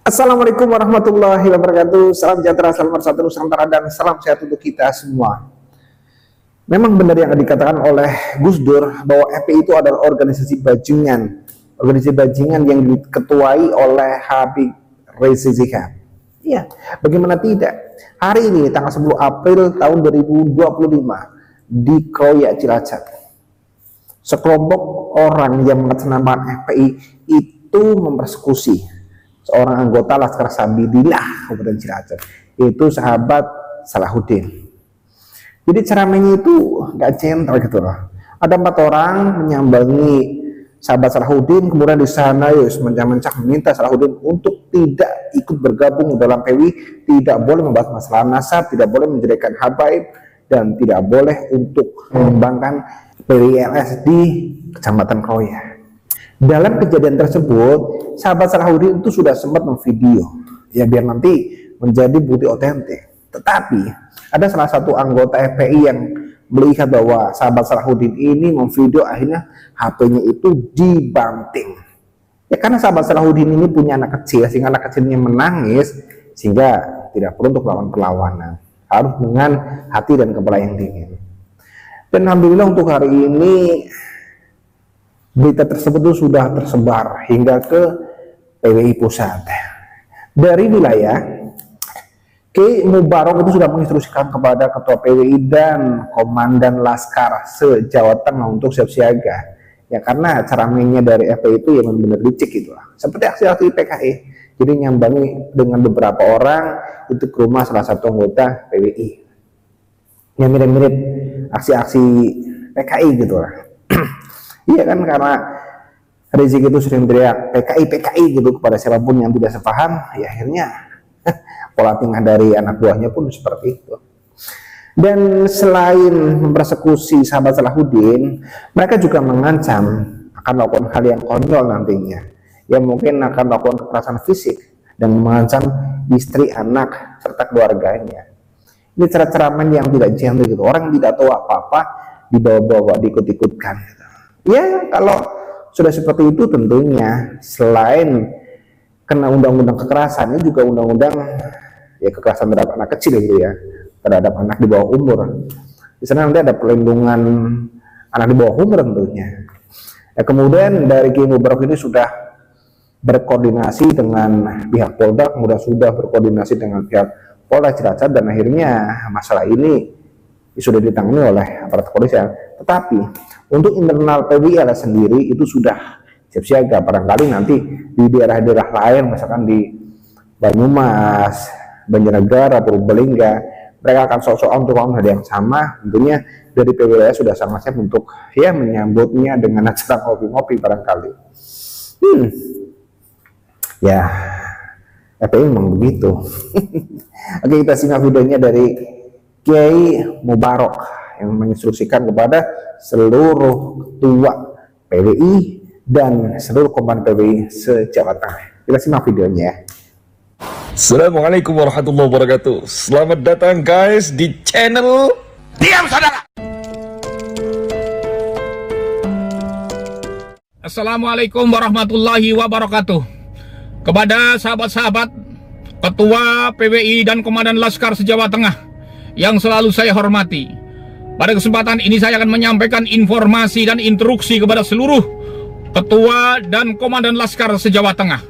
Assalamualaikum warahmatullahi wabarakatuh. Salam sejahtera, salam bersatu Nusantara, dan salam sehat untuk kita semua. Memang benar yang dikatakan oleh Gus Dur bahwa FPI itu adalah organisasi bajingan yang diketuai oleh Habib Rizik Syihab. Iya, bagaimana tidak? Hari ini tanggal 10 April tahun 2025 di Kroya Cilacap, sekelompok orang yang mengatasnamakan FPI itu mempersekusi seorang anggota Laskar Sabilillah Kabupaten Cilacap, yaitu sahabat Salahuddin. Jadi ceramahnya itu gak gentle gitu loh. Ada 4 orang menyambangi sahabat Salahuddin, kemudian di sana mencak-mencak meminta Salahuddin untuk tidak ikut bergabung dalam PWI, tidak boleh membahas masalah nasab, tidak boleh menjelekkan habaib, dan tidak boleh untuk mengembangkan PWI-LS di Kecamatan Kroya. Dalam kejadian tersebut, sahabat Salahuddin itu sudah sempat memvideo, ya biar nanti menjadi bukti otentik. Tetapi ada salah satu anggota FPI yang melihat bahwa sahabat Salahuddin ini memvideo, akhirnya HP-nya itu dibanting. Ya karena sahabat Salahuddin ini punya anak kecil, sehingga anak kecilnya menangis, sehingga tidak perlu untuk melawan perlawanan, harus dengan hati dan kepala yang dingin. Dan alhamdulillah untuk hari ini berita tersebut itu sudah tersebar hingga ke PWI Pusat. Dari wilayah, Kiai Mubarok itu sudah menginstruksikan kepada Ketua PWI dan Komandan Laskar se-Jawa Tengah untuk siap siaga. Ya karena cara mainnya dari FPI itu yang benar-benar licik gitu lah. Seperti aksi-aksi PKI. Jadi nyambangi dengan beberapa orang itu ke rumah salah satu anggota PWI. Yang mirip-mirip aksi-aksi PKI gitu lah. Iya kan, karena Rizik itu sering teriak PKI gitu kepada siapapun yang tidak sepaham, ya akhirnya pola tingkah dari anak buahnya pun seperti itu. Dan selain mempersekusi sahabat Salahuddin, mereka juga mengancam akan melakukan hal yang konyol nantinya, yang mungkin akan melakukan kekerasan fisik dan mengancam istri, anak, serta keluarganya. Ini cara-cara yang tidak gentle gitu, orang yang tidak tahu apa-apa dibawa-bawa, diikut-ikutkan gitu. Ya kalau sudah seperti itu tentunya selain kena undang-undang kekerasan, ini juga undang-undang ya kekerasan terhadap anak kecil gitu ya, terhadap anak di bawah umur. Di sana nanti ada perlindungan anak di bawah umur tentunya. Ya, kemudian dari Kiai Mubarok ini sudah berkoordinasi dengan pihak Polda, kemudian sudah berkoordinasi dengan pihak Polda Cilacap, dan akhirnya masalah ini sudah ditangani oleh aparat kepolisian. Tetapi untuk internal PWI sendiri itu sudah siap siaga, barangkali nanti di daerah-daerah lain, misalkan di Banyumas, Banjarnegara, Purbalingga, mereka akan sok-sokan untuk hal yang sama. Tentunya dari PWI sudah sangat siap untuk ya menyambutnya dengan acara ngopi-ngopi barangkali. Ya, FPI memang begitu. Oke, kita simak videonya dari Kiai Mubarok yang menginstruksikan kepada seluruh ketua PWI dan seluruh komandan PWI se-Jawa Tengah. Kita simak videonya. Assalamualaikum warahmatullahi wabarakatuh. Selamat datang guys di channel Diam Saudara. Assalamualaikum warahmatullahi wabarakatuh. Kepada sahabat-sahabat Ketua PWI dan Komandan Laskar se-Jawa Tengah yang selalu saya hormati, pada kesempatan ini saya akan menyampaikan informasi dan instruksi kepada seluruh Ketua dan Komandan Laskar se-Jawa Tengah.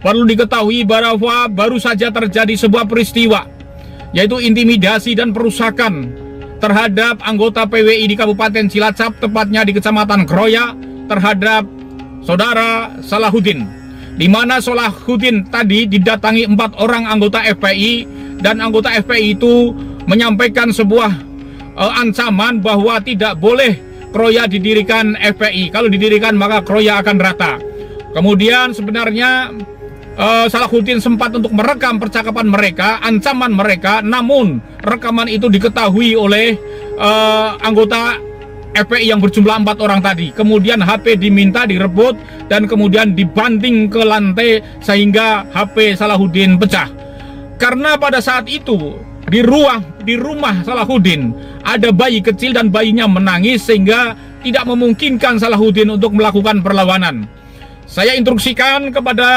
Perlu diketahui bahwa baru saja terjadi sebuah peristiwa, yaitu intimidasi dan perusakan terhadap anggota PWI di Kabupaten Cilacap, tepatnya di Kecamatan Kroya, terhadap saudara Salahuddin, di mana Salahuddin tadi didatangi 4 orang anggota FPI, dan anggota FPI itu menyampaikan sebuah ancaman bahwa tidak boleh Kroya didirikan FPI. Kalau didirikan maka Kroya akan rata. Kemudian sebenarnya Salahuddin sempat untuk merekam percakapan mereka, ancaman mereka, namun rekaman itu diketahui oleh anggota FPI yang berjumlah 4 orang tadi. Kemudian HP diminta direbut dan kemudian dibanting ke lantai sehingga HP Salahuddin pecah. Karena pada saat itu di rumah Salahuddin ada bayi kecil dan bayinya menangis, sehingga tidak memungkinkan Salahuddin untuk melakukan perlawanan. saya instruksikan kepada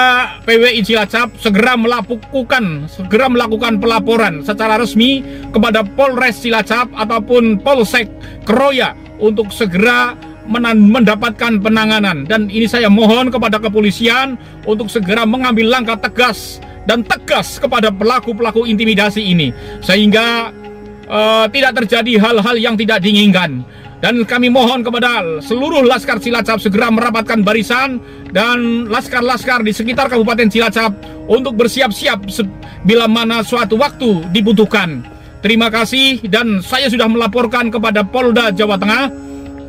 PWI Cilacap segera melakukan pelaporan secara resmi kepada Polres Cilacap ataupun Polsek Keroya untuk segera mendapatkan penanganan. Dan ini saya mohon kepada kepolisian untuk segera mengambil langkah tegas dan tegas kepada pelaku-pelaku intimidasi ini, sehingga tidak terjadi hal-hal yang tidak diinginkan. Dan kami mohon kepada seluruh Laskar Cilacap segera merapatkan barisan dan laskar-laskar di sekitar Kabupaten Cilacap untuk bersiap-siap bila mana suatu waktu dibutuhkan. Terima kasih, dan saya sudah melaporkan kepada Polda Jawa Tengah,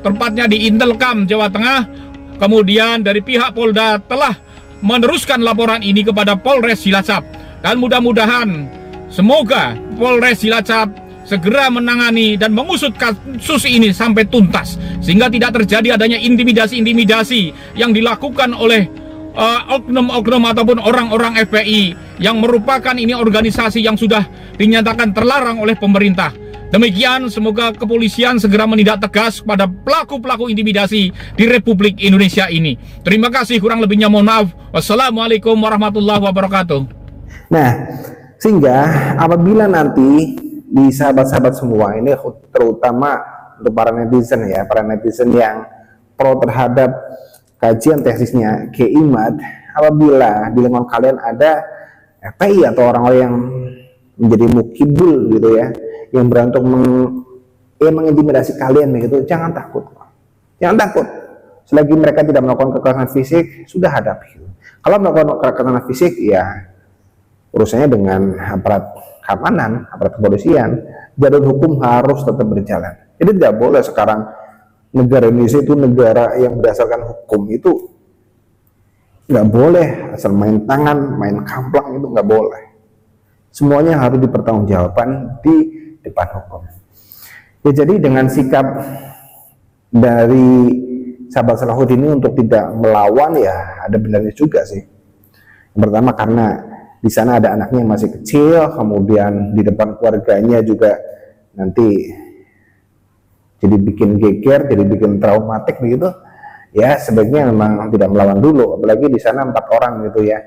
tempatnya di Intelkam Jawa Tengah. Kemudian dari pihak Polda telah meneruskan laporan ini kepada Polres Cilacap. Dan mudah-mudahan semoga Polres Cilacap segera menangani dan mengusut kasus ini sampai tuntas, sehingga tidak terjadi adanya intimidasi-intimidasi yang dilakukan oleh oknum-oknum ataupun orang-orang FPI yang merupakan ini organisasi yang sudah dinyatakan terlarang oleh pemerintah. Demikian, semoga kepolisian segera menindak tegas pada pelaku-pelaku intimidasi di Republik Indonesia ini. Terima kasih, kurang lebihnya mohon maaf. Wassalamualaikum warahmatullahi wabarakatuh. Nah, sehingga apabila nanti di sahabat-sahabat semua ini, terutama untuk para netizen ya, para netizen yang pro terhadap kajian tesisnya KIMAD, apabila di lingkungan kalian ada FPI atau orang-orang yang menjadi mukibul gitu ya, yang berani untuk mengintimidasi kalian begitu, jangan takut. Selagi mereka tidak melakukan kekerasan fisik, sudah hadapi. Kalau melakukan kekerasan fisik, ya urusannya dengan aparat keamanan, aparat kepolisian. Jalur hukum harus tetap berjalan. Jadi tidak boleh sekarang negara Indonesia itu negara yang berdasarkan hukum, itu nggak boleh asal main tangan, main kamplang, itu nggak boleh. Semuanya harus dipertanggungjawabkan di depan hukum. Ya, jadi dengan sikap dari sahabat Salahuddin ini untuk tidak melawan, ya ada benarnya juga sih. Yang pertama karena di sana ada anaknya yang masih kecil, kemudian di depan keluarganya juga nanti jadi bikin geger, jadi bikin traumatik begitu. Ya sebaiknya memang tidak melawan dulu, apalagi di sana 4 orang gitu ya.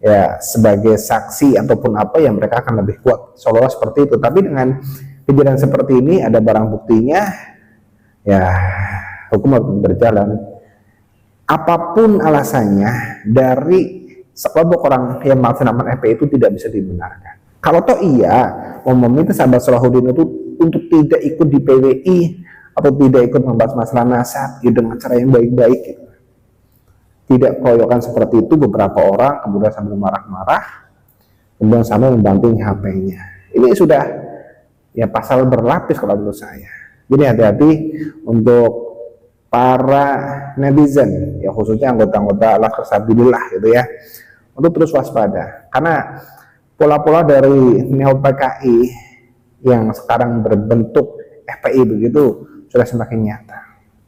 Ya sebagai saksi ataupun apa, yang mereka akan lebih kuat seolah seperti itu. Tapi dengan kejadian seperti ini ada barang buktinya, ya hukum harus berjalan. Apapun alasannya dari sekelompok orang yang melaksanakan FPI itu tidak bisa dibenarkan. Kalau toh iya mau meminta sahabat Salahuddin itu untuk tidak ikut di PWI atau tidak ikut membahas masalah nasab ya dengan cara yang baik-baik gitu. Tidak keroyokan seperti itu beberapa orang kemudian sambil marah-marah, kemudian sambil membanting HP-nya. Ini sudah ya pasal berlapis kalau menurut saya. Jadi hati-hati untuk para netizen, ya khususnya anggota-anggota Laskar Sabilillah gitu ya, untuk terus waspada, karena pola-pola dari Neo PKI yang sekarang berbentuk FPI begitu sudah semakin nyata.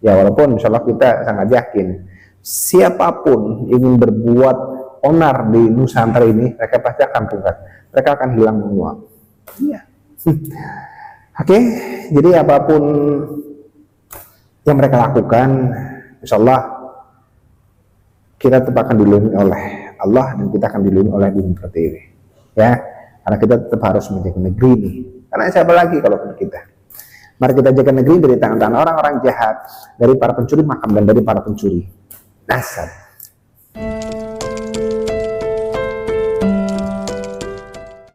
Ya walaupun insya Allah kita sangat yakin siapapun ingin berbuat onar di Nusantara ini, mereka pasti akan bukan, mereka akan hilang menguap. Iya. Oke, jadi apapun yang mereka lakukan, insya Allah kita tetap akan dilindungi oleh Allah dan kita akan dilindungi oleh Bumi Pertiwi. Ya, karena kita tetap harus menjaga negeri ini. Karena siapa lagi kalau bukan kita? Mari kita jaga negeri dari tangan-tangan orang-orang jahat, dari para pencuri makam dan dari para pencuri nasab.